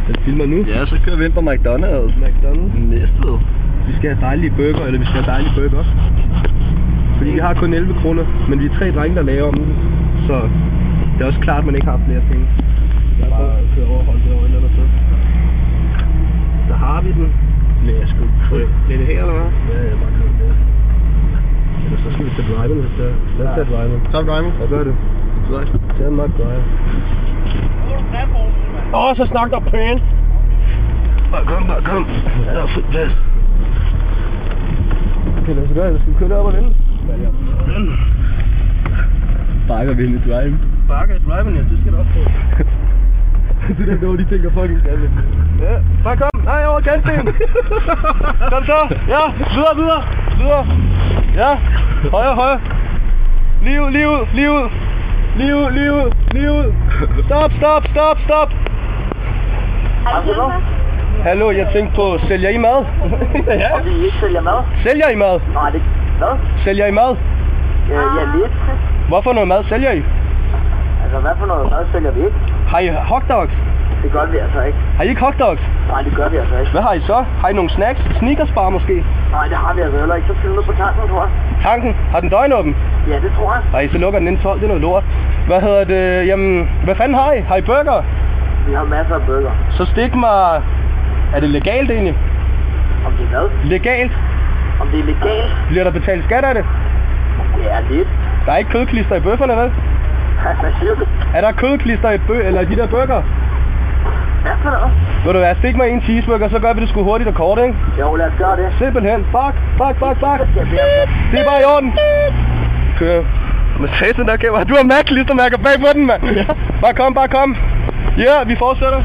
Den filmer nu. Ja, så kører vi ind på McDonald's. Næstved. Vi skal have dejlige burger, eller vi skal have dejlige burger. Fordi vi har kun 11 kroner, men vi er 3 drenge, der laver om den. Så det er også klart, at man ikke har flere penge. Jeg har bare kørt overholdt derovre eller så. Der har vi den. Nej, jeg skal Lidt det her, eller hvad? Ja, jeg bare kører der. Eller så skal vi tage driven, hvis det er. Lad os tage driven. Top driving. Hvad gør det? Tag den nok drive. Så snak der pænt. Bare kom. Der er frit plads. Okay, lad os gøre det. Skal vi køre derop og vente? Bakker vi ind i drive. Bakker i driven, ja. Det skal du også få. Det der dog, de tænker fucking skalle. Ja, bare kom. Nej, over kantsten. Kom så. Ja, videre. Ja, højre. Lige ud. Stop. Hallo, jeg tænkte på, sælger I mad? Ja. Og vi ikke sælger mad? Sælger I mad? Nej, det... Hvad? Sælger I mad? Ja, lidt. Hvorfor noget mad sælger I? Altså, hvad for noget mad sælger vi ikke? Har I hotdogs? Det gør vi altså ikke. Har I ikke hotdogs? Nej, det gør vi altså ikke. Hvad har I så? Har I nogle snacks? Sneakersbar måske? Nej, det har vi altså heller ikke. Så skal vi ned på tanken, tror jeg. Tanken? Har den døgnåben? Ja, det tror jeg. Ej, så lukker den inden 12. Det er noget lort. Hvad hedder det? Jamen, hvad fanden har I? Har I burger? Vi har masser af burger. Så stik mig... Er det legalt egentlig? Om det er hvad? Legalt? Om det er legalt? Bliver der betalt skat af det? Ja, lidt. Der er ikke kødklister i bøfferne, vel? Hvad siger du? Er der kødklister i eller de der burger? Hvad for noget? Vil du være, stik mig en cheeseburger, så gør vi det sgu hurtigt og kort, ikke? Jo, lad os gøre det. Simpelthen. Bak. Det er bare i orden. Kør. Men satan der kæmper. Du har Mac-klistermærker bag på den, mand. Ja. Bare kom. Ja, vi fortsætter.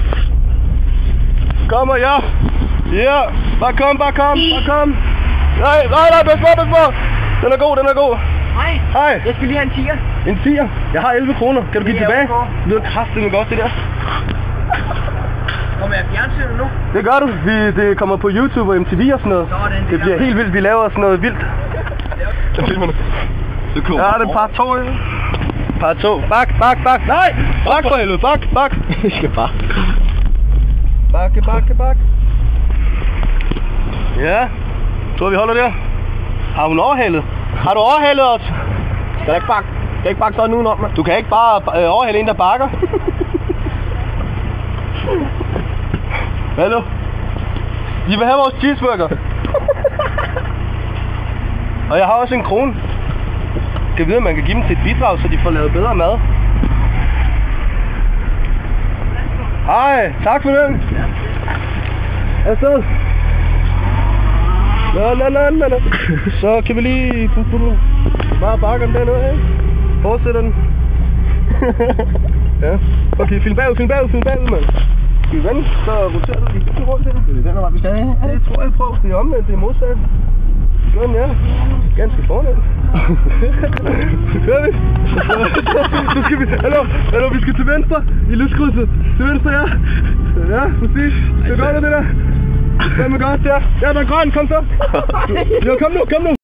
Kommer, ja. Ja. Bare kom. Nej, pas på. Den er god. Hej. Jeg skal lige have en tiger. En tiger? Jeg har 11 kroner. Kan du give tilbage? Det lyder kraftedeme godt, det der. Kommer jeg fjernsynet nu? Det gør du. Det kommer på YouTube og MTV og sådan noget. Det bliver helt vildt. Vi laver sådan noget vildt. Ja, det er part 2, ja. Part 2. Bak. Nej! Bak for helvede. Bak. Vi skal bare. Bak. Ja. Tror vi holder der. Har hun overhalet? Har du overhalet os? Skal ikke bakke sådan udenom, mand? Du kan ikke bare overhale en, der bakker. Hallo? I vil have vores cheeseburger. Og jeg har også en krone. Skal vide, at man kan give dem til et bidrag, så de får lavet bedre mad. Hej, tak for den. Afsted. La. Så kan vi lige bare bakke om den ud, ikke? Fortsætter den. Ja. Okay, film bagud, mand. Skal vi vende, så roterer du lige rundt her. Det er den, der vi skal have. Ja, det tror jeg på. Det er omvendt, det er modsat. Sådan, ja. Ganske fornemt. Kører vi? Så skal vi... Hallo, vi skal til venstre i lyskrydset. Til venstre, ja. Ja, præcis. Det er godt, det der. Hvad med godt, ja. Ja, der er grøn, kom så. Jo, kom nu.